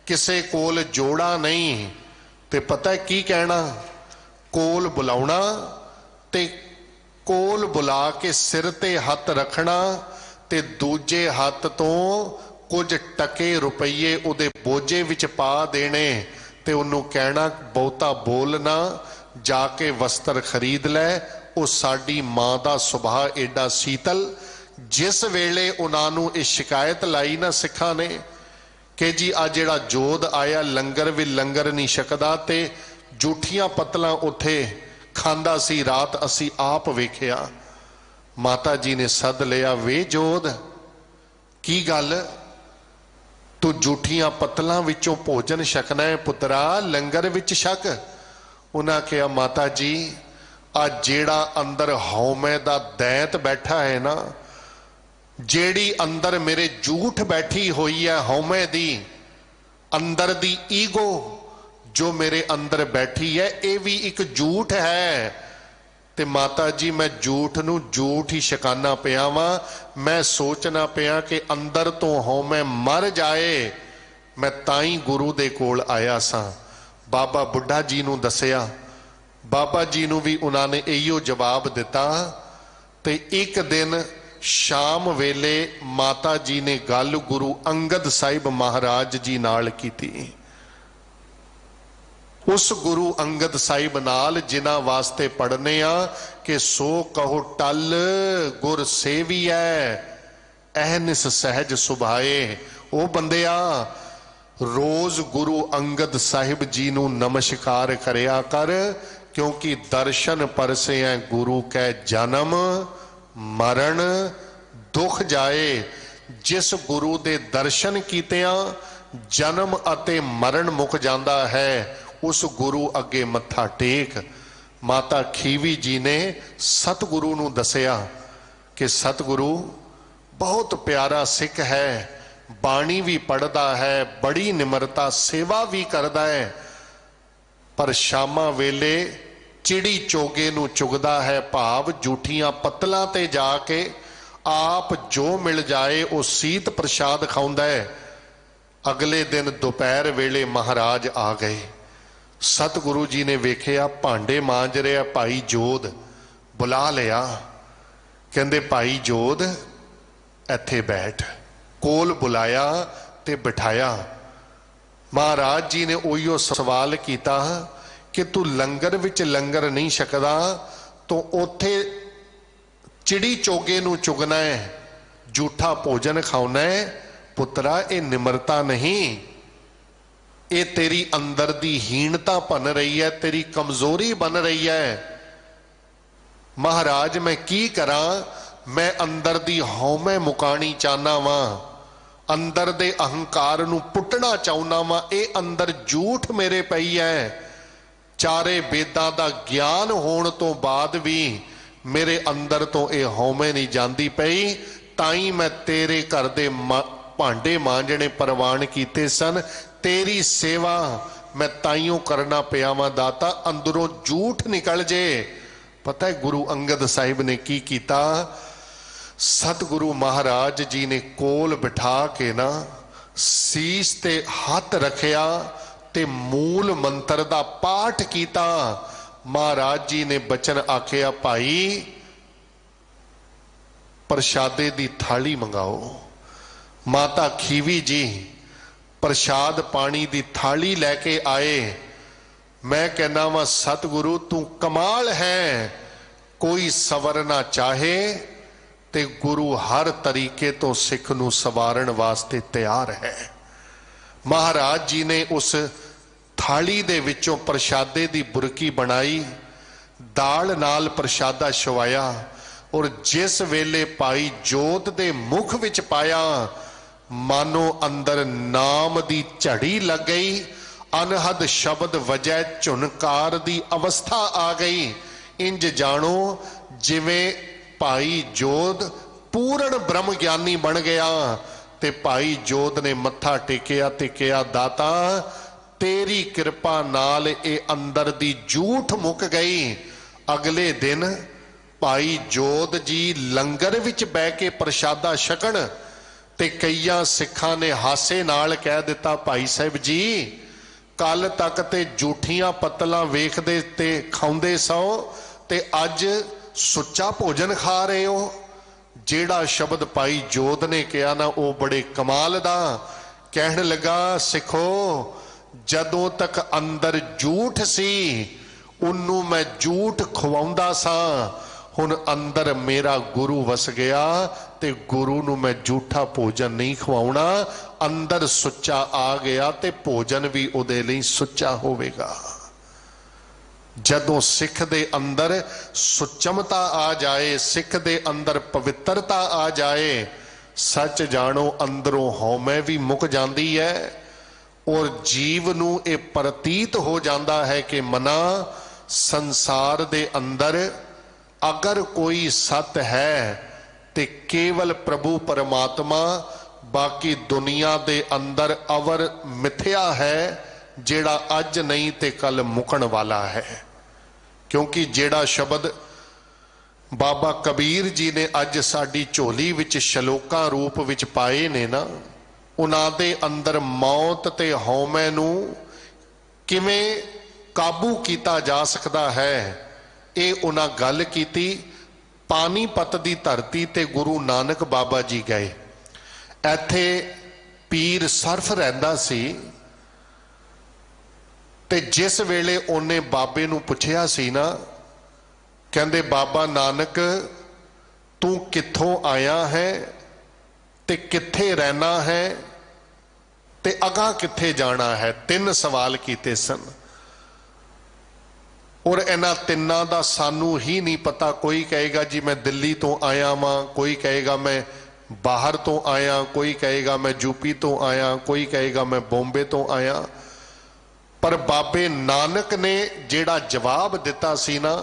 किसे कोल जोड़ा नहीं, ते पता है की कहना? कोल बुलाउणा ते कोल बुला के सिर ते हथ रखना ते दूजे हथ तो कुछ टके रुपये उहदे बोझे विच पा देने ते उन्हों कहना बहुता बोलना, जाके वस्त्र खरीद लै। वो साडी मां दा सुभाव एडा शीतल। जिस वेले उन्होंने ये शिकायत लाई ना सिखा ने कि जी आ जिहड़ा जोध आया लंगर भी लंगर नहीं छकदा ते जूठियां पतलां उत्थे खांदा सी, रात असी आप वेखिया। माता जी ने सद लिया, वे जोध की गल, तू जूठियां पतलां विचों भोजन छकना है पुत्रा, लंगर विच छक। उन्हां कहा माता जी आ जेड़ा अंदर हौमे दा दैंत बैठा है ना, जेड़ी अंदर मेरे झूठ बैठी हुई है हौमे दी, अंदर दी ईगो जो मेरे अंदर बैठी है, ये भी एक झूठ है। ते माता जी मैं झूठ नू झूठ ही शिकाना पिया वां। मैं सोचना पिया कि अंदर तो हौमे मर जाए, मैं ताई गुरु दे कोल आया सा। बाबा बुढ़ा जी नू दसिया, बाबा जी नू भी उन्होंने इहो जवाब दिता। ते एक दिन शाम वेले माता जी ने गल गुरु अंगद साहिब महाराज जी नाल कीती। उस गुरु अंगद साहिब नाल जिन्हां वास्ते पढ़ने आ कि सो कहो टल गुर सेविया अहनिस सहज सुभाए। ओ बंदिया रोज गुरु अंगद साहिब जी नू नमस्कार करया कर, क्योंकि दर्शन परसे है गुरु कै जन्म मरण दुख जाए। जिस गुरु दे दर्शन कीतिया जन्म अते मरण मुक जाता है, उस गुरु अगे मत्था टेक। माता खीवी जी ने सतगुरु नू दसिया कि सतगुरु बहुत प्यारा सिख है, बाणी भी पढ़ता है, बड़ी निमरता सेवा भी करता है, पर शामा वेले चिड़ी चोगे नूं चुगदा है, भाव झूठियां पत्तलां ते जाके आप जो मिल जाए वो सीत प्रसाद खाउंदा है। अगले दिन दोपहर वेले महाराज आ गए। सतगुरु जी ने वेखिया भांडे मांज रहा भाई जोध, बुला लिया, कहंदे भाई जोध इत्थे बैठ। कोल बुलाया ते बिठाया। महाराज जी ने उहियो सवाल किया कि तू लंगर विच लंगर नहीं छकदा तो उथे चिड़ी चोगे नूं चुगना है, झूठा भोजन खाना है। पुत्रा ये निमरता नहीं, ये तेरी अंदर दी हीनता बन रही है, तेरी कमजोरी बन रही है। महाराज मैं की करा, मैं अंदर दी हौमे मुकानी चाहना वा, अंदर दे अहंकार नूं पुटना चाहना वा। ये अंदर झूठ मेरे पई है। चारे वेदां दा ज्ञान होण तो बाद भी मेरे अंदर तो ये हौमे नहीं जाती पई, ताई मैं तेरे घर दे भांडे मांजने प्रवान कीते सन, तेरी सेवा मैं ताइयों करना पिया वा दाता, अंदरों झूठ निकल जे। पता है गुरु अंगद साहिब ने की कीता? सतगुरु महाराज जी ने कोल बिठा के ना सीस ते हाथ रखिया ते मूल मंत्र दा पाठ कीता। महाराज जी ने बचन आखिया भाई प्रसादे दी थाली मंगाओ। माता खीवी जी प्रसाद पानी दी थाली लैके आए। मैं कहना वा सतगुरु तू कमाल है, कोई सवरना चाहे ते गुरु हर तरीके तो सिख नूं सवारण वास्ते तैयार है। महाराज जी ने उस थाली दे विचों प्रसादे दी बुरकी बनाई, दाल नाल प्रसादा छवाया और जिस वेले पाई जोत दे मुख विच पाया, मानो अंदर नाम दी झड़ी लग गई, अनहद शब्द वजह झुनकार दी अवस्था आ गई। इंज जानो जिवें भाई जोत पूर्ण ब्रह्म ज्ञानी बन गया। ते भाई जोत ने मत्था टेकिया ते कहा दाता तेरी कृपा नाल ए अंदर दी झूठ मुक गई। अगले दिन भाई जोत जी लंगर विच बह के प्रसादा छकण ते कईयां सिखां ने हासे नाल कह दिता भाई साहब जी कल तक ते झूठियां पत्तलां वेखदे ते खाउंदे सो ते अज सुच्चा भोजन खा रहे हो। जेड़ा शब्द भाई जोत ने कहा ना वो बड़े कमाल दा। कहन लगा सिखो जदों तक अंदर झूठ सी उन्नू मैं झूठ खवाउंदा सा, हुण अंदर मेरा गुरु वस गया ते गुरु नू मैं झूठा भोजन नहीं खवाउणा। अंदर सुच्चा आ गया ते भोजन भी उहदे लई सुच्चा होवेगा। जदों सिख दे अंदर सुचमता आ जाए, सिख दे अंदर पवित्रता आ जाए, सच जानो अंदरों हौमे भी मुक जाती है और जीव नू ये प्रतीत हो जाता है कि मना संसार दे अंदर अगर कोई सत है ते केवल प्रभु परमात्मा, बाकी दुनिया दे अंदर अवर मिथ्या है जेड़ा अज नहीं ते कल मुकण वाला है। क्योंकि जेड़ा शब्द बाबा कबीर जी ने अज साडी झोली विच शलोका रूप विच पाए ने ना, उन्हां दे अंदर मौत ते हौमे नू किवें काबू किया जा सकता है, ये उन्हां गल कीती। पानीपत दी धरती ते गुरु नानक बाबा जी गए। इत्थे पीर सरफ रहिंदा सी ते जिस वेले उन्हें बाबे नू पुछया सी ना, कहंदे बाबा नानक तू कित्थों आया है ते कित्थे रहना है ते अगां कित्थे जाना है। 3 सवाल कीते सन और इन्हां तिन्नां दा सानू ही नहीं पता। कोई कहेगा जी मैं दिल्ली तो आया वां, कोई कहेगा मैं बाहर तो आया, कोई कहेगा मैं यूपी तो आया, कोई कहेगा मैं बॉम्बे तो आया। पर बाबे नानक ने जेड़ा जवाब दिता सी ना,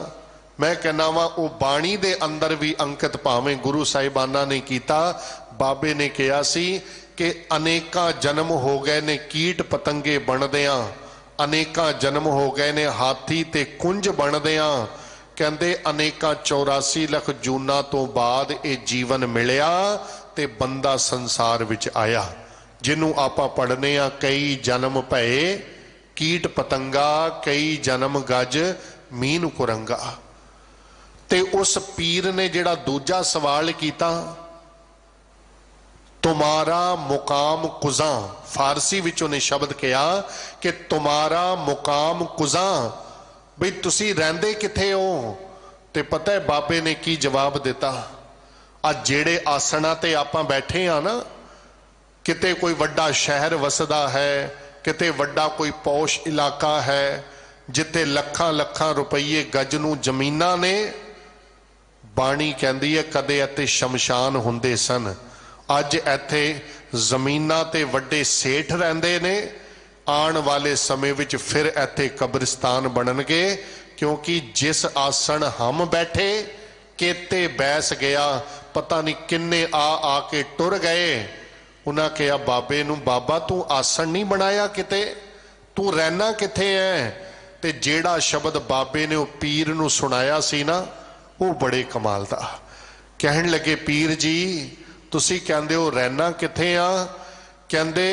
मैं कहना वा वो बाणी दे अंदर भी अंकित भावें गुरु साहिबाना ने कीता। बाबे ने कहा सी कि अनेकां जन्म हो गए ने कीट पतंगे बनदियां, अनेकां जन्म हो गए ने हाथी ते कुंज बनदियां, कहंदे अनेकां 84 लख जूना तो बाद ये जीवन मिलिया ते बंदा संसार विच आया, जिन्हों आपां पढ़ने आ कई जन्म भए कीट पतंगा, कई जन्म गज मीन कुरंगा। ते उस पीर ने जिहड़ा दूजा सवाल किया, तुम्हारा मुकाम कुज़ां, फारसी विच उन्हें शब्द कहा कि तुम्हारा मुकाम कुज़ां, बई तुसी रहिंदे किथे हो। ते पता है बाबे ने की जवाब दिता, अज जेड़े आसना ते आपां बैठे आ ना, किते कोई वड्डा शहर वसदा है, किते वड्डा कोई पौश इलाका है जिथे लखां लखां रुपये गज नूं जमीनां ने। बाणी कहंदी है कदे इत्थे शमशान हुंदे सन, अज इत्थे जमीनां ते वड्डे सेठ रहिंदे ने, आने वाले समय विच फिर इत्थे कब्रिस्तान बनणगे, क्योंकि जिस आसन हम बैठे केते बैस गया, पता नहीं किन्ने आके टुर गए। उन्हें कहा बाबे नूं, बाबा तू आसन नहीं बनाया किते, तू रहना किथे है। ते जेड़ा शब्द बाबे ने पीर नूं सुनाया सी ना, वो बड़े कमाल दा। कहन लगे पीर जी तुसी कहंदे हो रहना किथे आ, कहंदे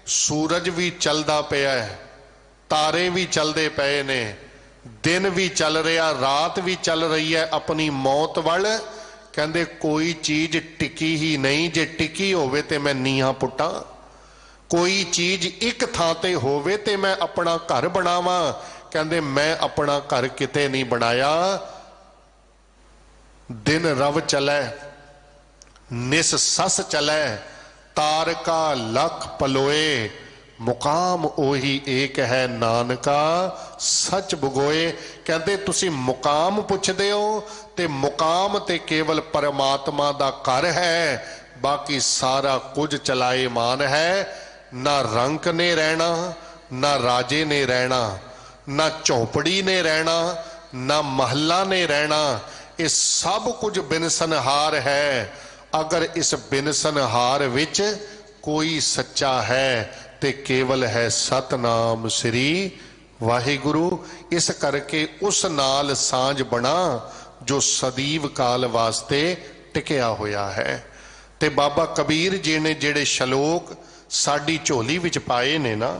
सूरज भी चलदा पिया है, तारे भी चलते पे ने, दिन भी चल रहा, रात भी चल रही है अपनी मौत वल। कहंदे कोई चीज टिकी ही नहीं, जे टिकी होवे ते मैं नीहां पुट्टां, कोई चीज एक थां ते होवे ते मैं अपना घर बनावां। कहंदे मैं अपना घर किते नहीं बनाया, दिन रव चलै निस सस चलै, तारका लख पलोए, मुकाम ओही एक है नानका सच बुगोए। कहंदे तुसी मुकाम पुछदे हो, ते मुकाम ते केवल परमात्मा दा घर है, बाकी सारा कुछ चलाए मान है। ना रंक ने रहना, ना राजे ने रहना, ना झोपड़ी ने रहना, ना महला ने रहना, ये सब कुछ बिनसनहार है। अगर इस बिनसनहार विच कोई सच्चा है ते केवल है सतनाम श्री वाहिगुरु। इस करके उस नाल सांझ बना जो सदीव काल वास्ते टिकिया होया है। ते बाबा कबीर जी ने जेड़े शलोक साडी झोली विच पाए ने ना,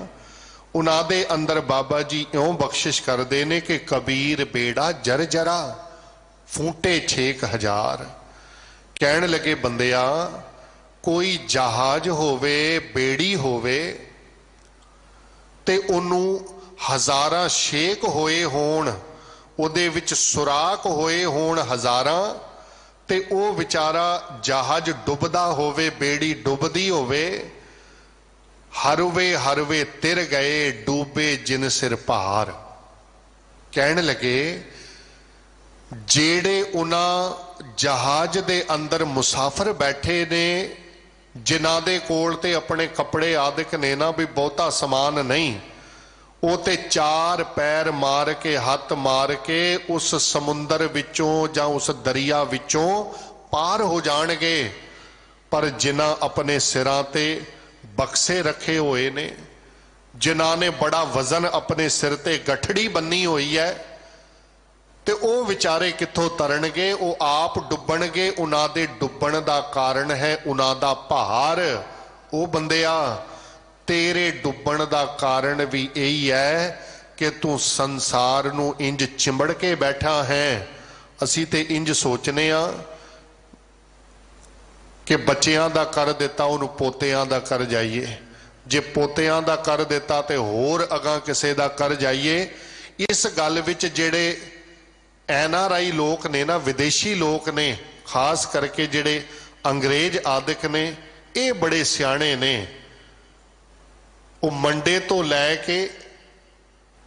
उन्हां दे अंदर बाबा जी इउं बख्शिश करदे ने कि कबीर बेड़ा जर जरा फूटे 6000। कहण लगे बंदिया कोई जहाज होवे, बेड़ी होवे, ते उन्नू हजारां शेक होए होण, उहदे विच सुराख होए होण हजारां, ते ओ विचारा जहाज डुबदा होवे, बेड़ी डुबदी होवे। हरवे हरवे तिर गए डूबे जिन सिर भार। कहण लगे जेड़े उन्हां जहाज दे अंदर मुसाफिर बैठे ने, जिन्हां दे कोल ते अपने कपड़े आदिक ने ना, भी बहुता समान नहीं, वो ते चार पैर मार के हथ मार के उस समुंदर विचों जां उस दरिया विचों पार हो जाणगे। पर जिन्हां अपने सिरां ते बक्से रखे हुए ने, जिन्हां ने बड़ा वजन अपने सिर ते गठड़ी बन्नी हुई है, ते ओ विचारे कित्थों तरनगे, वो आप डुबणगे। उन्हां दे डुबण दा कारण है उन्हां दा भार। ओ बंदिया तेरे डुबण दा कारण भी यही है कि तू संसार नू इंज चिंबड़ के बैठा है। असी ते इंज सोचने आ कि बच्चियां दा कर दिता उन्हों पोतियां दा कर जाइए, जे पोतियां दा कर दिता तो होर अगां किसे दा कर जाइए। इस गल विच जेड़े NRI लोग ने ना, विदेशी लोग ने, खास करके जेड़े अंग्रेज आदिक ने, ये बड़े सियाणे ने। वो मंडे तो लैके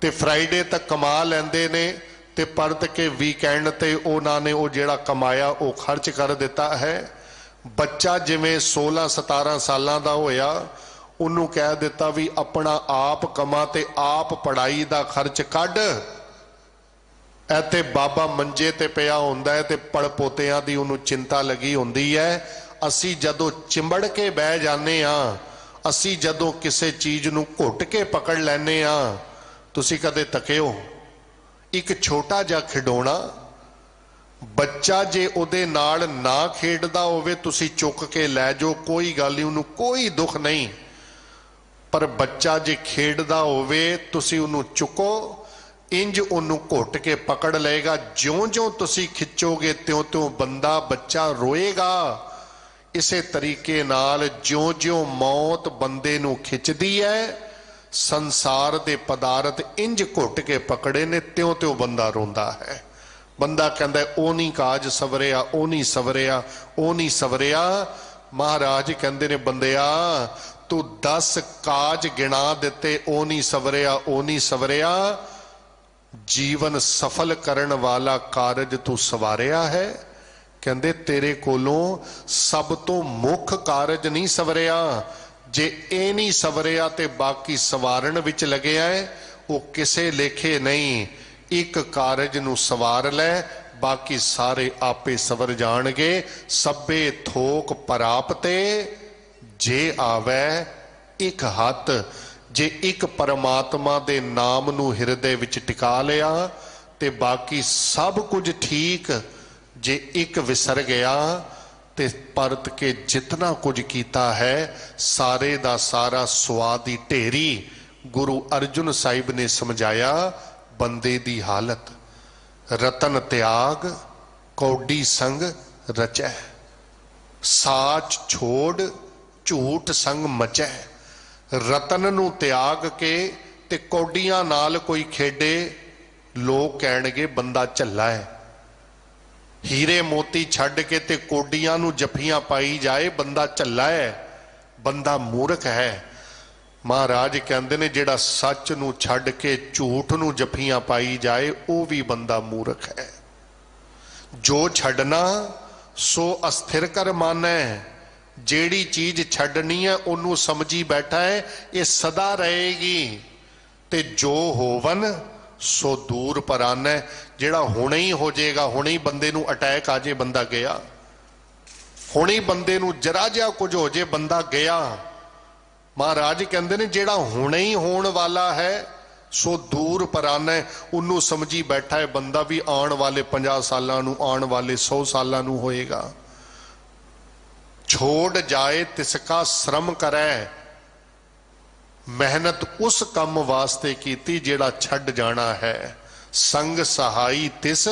ते फ्राइडे तक कमा लेंदे ने, ते परत के वीकेंड ते उन्होंने वो जेड़ा कमाया वो खर्च कर दिता है। बच्चा जिमें 16-17 सालां दा होया, उन्होंने कह दिता भी अपना आप कमा ते आप पढ़ाई दा खर्च कढ़। ऐते बाबा मंजे ते पिया हुंदा है ते पड़ पोतियां दी उन्होंने चिंता लगी हुंदी है। असी जदों चिंबड़ के बह जाने असी जदों किसी चीज़ नूं घुट के पकड़ लैने तुसी कदे तकिओ एक छोटा जिहा खिडौना बच्चा जे उहदे नाल ना खेडदा होवे तुसी चुक के लै जाओ, कोई गल नहीं, उहनूं कोई दुख नहीं। पर बच्चा जे खेडदा होवे तुसी उहनूं चुको, इंज उहनूं घुट के पकड़ लेगा, ज्यों ज्यों तुसी खिंचोगे त्यों त्यों बंदा बच्चा रोएगा। इसे तरीके नाल ज्यों ज्यों मौत बंदे नूं खिंचदी है, संसार दे पदार्थ इंज घुट के पकड़े ने त्यों त्यों बंदा रोंदा है। बंदा कहता है ओ नहीं काज सवरिया, ओ नहीं सवरिया, ओ नहीं सवरिया। महाराज कहते ने बंदिया तू 10 काज गिना दिते, ओ नहीं सवरिया, ओ नहीं सवरिया। जीवन सफल करन वाला कारज तू सवारिया है। कहते तेरे कोलों सब तो मुख कारज नहीं सवरिया। जे ए नहीं सवरिया ते बाकी सवारण विच लगे है, वो किसे लेखे नहीं। एक कारज नूं सवार लै, बाकी सारे आपे सवर जाणगे। सभे थोक परापते जे आवे एक हथ। जे एक परमात्मा दे नाम नूं हिरदे विच टिका लिया ते बाकी सब कुछ ठीक। जे एक विसर गया ते परत के जितना कुछ कीता है सारे दा सारा स्वाद ही ढेरी। गुरु अर्जुन साहिब ने समझाया बंदे दी हालत, रतन त्याग कौडी संग रचै, साच छोड़ झूठ संग मचै। रतन नूं त्याग के ते कौडियां नाल कोई खेडे, लोग कहणगे बंदा झल्ला है। हीरे मोती छड्ड के ते कोडियां नूं जफियां पाई जाए, बंदा झल्ला है, बंदा मूर्ख है। महाराज कहते ने जिहड़ा सच नूं छड्ड के झूठ नूं जफियां पाई जाए, वह भी बंदा मूर्ख है। जो छड्डना सो अस्थिर कर मानै। जेड़ी चीज छड्डनी है उन्होंने समझी बैठा है ये सदा रहेगी। ते जो होवन सो दूर परान है। जिहड़ा हुणे ही हो जाएगा, हुणे ही बंदे नूं अटैक आ जाए बंदा गया, हुणे ही बंदे नूं जरा जिहा कुछ हो जाए बंदा गया। महाराज कहते ने जिहड़ा हुणे ही होण वाला है सो दूर परान है। उन्होंने समझी बैठा है बंदा भी आने वाले 50 सालां नूं, आने वाले 100 सालां नूं होएगा। छोड़ जाए तिसका श्रम करे, मेहनत उस कम वास्ते कीती जिहड़ा छड्ड जाना है। संग सहाई तिस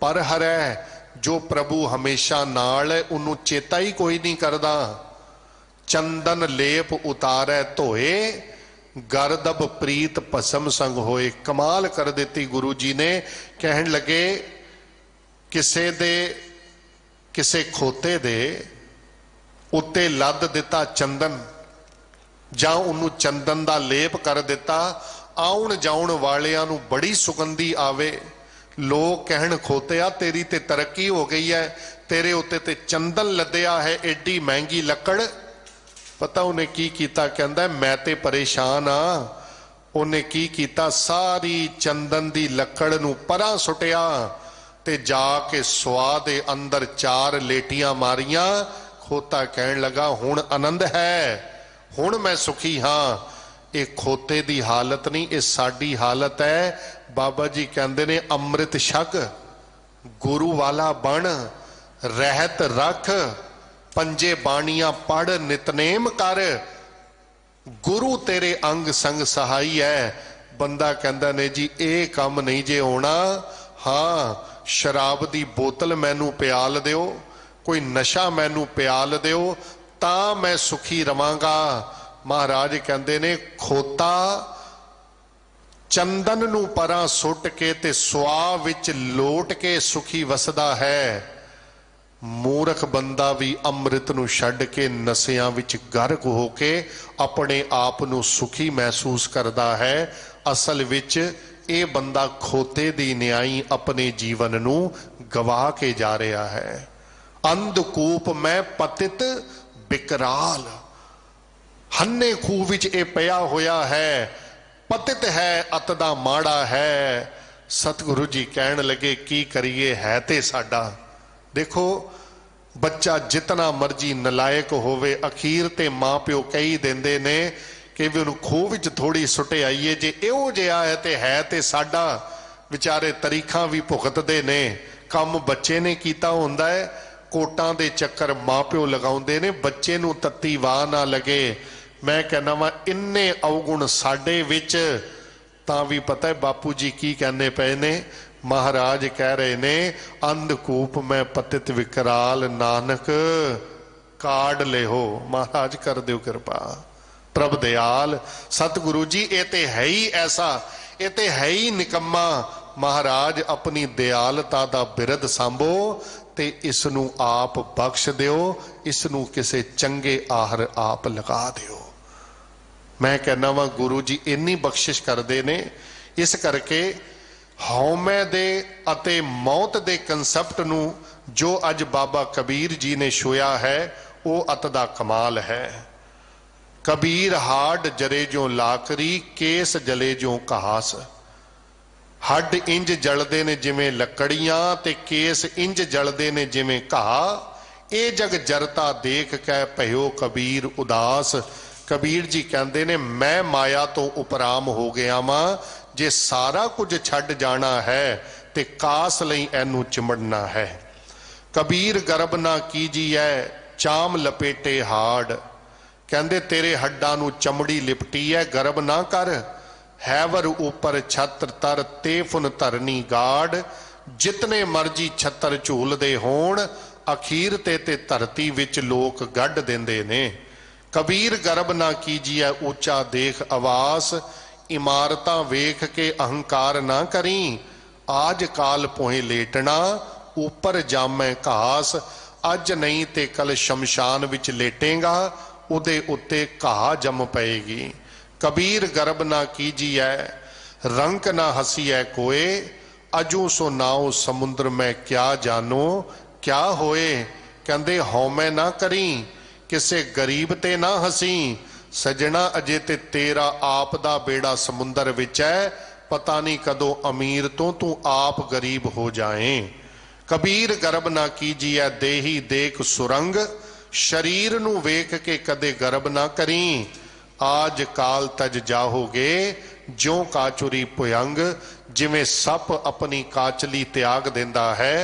पर हरै, जो प्रभु हमेशा नाल है उन्हों चेता ही कोई नहीं करदा। चंदन लेप उतारे धोए, गरदब प्रीत भस्म संग होए। कमाल कर देती गुरु जी ने। कहन लगे किसे खोते दे उत्ते लद दिता चंदन, जां उन्हों चंदन दा लेप कर दिता। आउण जाउण वालियां नूं बड़ी सुगंधी आवे। लोग कहन खोतिया तेरी ते तरक्की हो गई है, तेरे उत्ते ते चंदन लदया है, एडी महंगी लकड़। पता उन्हें की कीता? कहंदा मैं ते परेशान हाँ। उन्हें की कीता? सारी चंदन दी लकड़ नूं परां सुटिया ते जाके सुआ दे अंदर 4 लेटियां मारियां। खोता कहन लगा हुण आनंद है, हुण मैं सुखी हाँ। ये खोते दी हालत नहीं, ये साडी हालत है। बाबा जी कहंदे ने अमृत छक, गुरु वाला बन, रहत रख, पंजे बाणियां पढ़, नितनेम कर, गुरु तेरे अंग संग सहाई है। बंदा कहंदा ने जी ये काम नहीं जे होना। हाँ शराब दी बोतल मैनू प्याल दिओ, कोई नशा मैनू प्याल दिओ, तां मैं सुखी रवांगा। महाराज कहंदे ने खोता चंदन नू परां सुट के ते सुआ विच लोट के सुखी वसदा है। मूर्ख बंदा भी अमृत नू छड्ड के नशियां विच गर्क होके अपने आप नू सुखी महसूस करदा है। असल विच ये बंदा खोते दी न्याई अपने जीवन नू गवा के जा रहा है। अंधकूप में पतित बिकराल, हन्ने खूह विच ए पिया होया है, पतित है अतदा माड़ा है। सतगुरु जी कहन लगे की करिए है ते साडा। देखो बच्चा जितना मर्जी नलायक होवे अखीर ते मां प्यो कही देंदे ने कि भी उन्हें खूह विच थोड़ी सुटे आईए, जे इहो जिहा है ते साडा विचारे तरीखां भी भुगतदे ने। काम बच्चे ने कीता हुंदा है, कोटां दे चक्कर मां प्यो लगाउंदे ने, बच्चे नूं तत्ती वाह ना लगे। मैं कहना वा इन्ने अवगुण साडे विच तां भी पता है बापू जी की कहने पे ने। महाराज कह रहे ने अंधकूप में पतित विकराल नानक काढ़ ले हो। महाराज कर दो कृपा, प्रभ दयाल सतगुरु जी ये ते है ही ऐसा, ये ते है ही निकम्मा। महाराज अपनी दयालता दा बिरद सांभो ते इसनू आप बख्श दिओ, इसनू किसे चंगे आहर आप लगा दिओ। मैं कहना वा गुरु जी इन्नी बख्शिश करते ने। इस करके हौमे दे अते मौत दे कंसैप्ट नू जो अज बाबा कबीर जी ने छुया है वो अत दा कमाल है। कबीर हाड जरे जो लाकरी, केस जले जो कहास। हड इंज जलदे ने जिमें लकड़ियां ते केस इंज जलदे ने जिमें कहा। ए जग जरता देख कै भयो कबीर उदास। कबीर जी कहते ने मैं माया तो उपराम हो गया वां, जे सारा कुछ छड़ जाना है ते कास लई एनू चिमड़ना है। कबीर गर्भ ना कीजिए चाम लपेटे हाड़। कहते तेरे हड्डां नू चमड़ी लिपटी है, गर्भ ना कर। हैवर ऊपर छत्र तर ते फुन धरनी गाड़। जितने मर्जी छत्र झूलदे होण अखीर ते धरती विच लोक गढ़ देंदे ने। कबीर गर्भ ना कीजिए ऊंचा देख आवास। इमारतां वेख के अहंकार ना करी। आज काल पोहे लेटना ऊपर जामै घास। अज नहीं ते कल शमशान विच लेटेगा, उदे उत्ते घाह जम पएगी। कबीर गर्भ ना कीजिए रंक ना हसीए कोए। अजू सो नाओ समुद्र में क्या जानो क्या होए। कहंदे हौमै ना करी किसे गरीब ते ना हसी। सजना अजे ते तेरा आप दा बेड़ा समुंदर विच है, पता नहीं कदों अमीर तो तू आप गरीब हो जाए। कबीर गर्भ ना कीजिए देही देख सुरंग। शरीर नू वेख के कदे गर्भ ना करी। आज काल तज जाहोगे ज्यों काचुरी भुयंग। जिमें सप अपनी काचली त्याग देंदा है,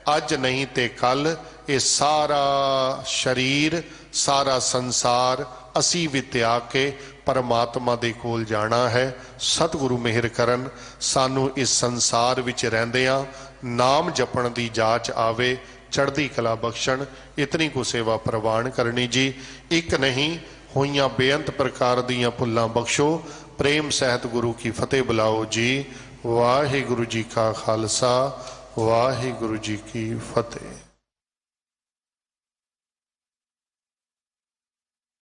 अज नहीं ते कल ये सारा शरीर सारा संसार असी भी त्याग के परमात्मा दे कोल जाना है। सतगुरु मेहर करन सानू इस संसार विच रहिंदियां नाम जपण दी जाच आवे, चढ़दी कला बख्शण। इतनी को सेवा प्रवान करनी जी। एक नहीं होइयां बेअंत प्रकार दियां भुल्लां बख्शो। प्रेम सहित गुरु की फतेह बुलाओ जी। वाहिगुरु जी का खालसा वाहिगुरु जी की फतेह।